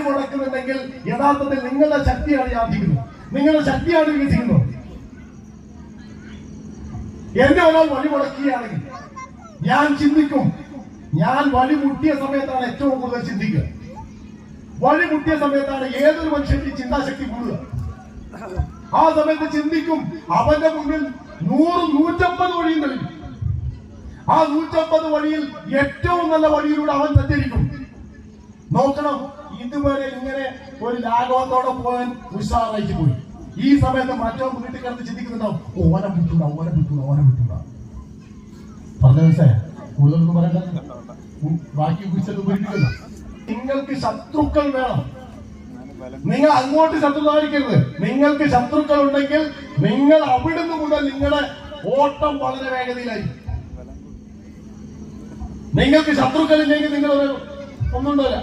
വഴി മുടക്കുന്നുണ്ടെങ്കിൽ യഥാർത്ഥത്തിൽ നിങ്ങളുടെ ശക്തിയാണ് യാന്ത്രിക്കുന്നത്, നിങ്ങളുടെ ശക്തിയാണ് വികസിക്കുന്നത്. എന്നെ ഒരാൾ വഴി മുടക്കുകയാണെങ്കിൽ ഞാൻ ചിന്തിക്കും. ഞാൻ വഴി മുട്ടിയ സമയത്താണ് ഏറ്റവും കൂടുതൽ ചിന്തിക്കുക. വഴി മുട്ടിയ സമയത്താണ് ഏതൊരു മനുഷ്യന്റെ ചിന്താശക്തി കൂടുക. ആ സമയത്ത് ചിന്തിക്കും. അവന്റെ മുന്നിൽ 100-150 വഴിയും തെളിയും. ആ 150 വഴിയിൽ ഏറ്റവും നല്ല വഴിയിലൂടെ അവൻ സഞ്ചരിക്കും. നോക്കണം, ഇതുവരെ ഇങ്ങനെ ഒരു ലാഘവത്തോടെ പോകാൻ ഉത്സാഹമായിട്ട് പോയി. ഈ സമയത്ത് മറ്റോ വീട്ടിൽ കിടന്ന് ചിന്തിക്കുന്നുണ്ടാവും, ഓനെ വിട്ടുണ്ടാവും. പറഞ്ഞ മനസ്സിലായ? കൂടുതലൊന്നും പറയണ്ട, ബാക്കി കുറിച്ചത് ഉപയോഗിക്കില്ല. നിങ്ങൾക്ക് ശത്രുക്കൾ വേണം. നിങ്ങൾ അങ്ങോട്ട് ശത്രുതായിരിക്കരുത്. നിങ്ങൾക്ക് ശത്രുക്കൾ ഉണ്ടെങ്കിൽ നിങ്ങൾ അവിടുന്ന് മുതൽ നിങ്ങളുടെ ഓട്ടം വളരെ വേഗതയിലായി. നിങ്ങൾക്ക് ശത്രുക്കളില്ലെങ്കിൽ നിങ്ങൾ ഒന്നും ഉണ്ടാവില്ല.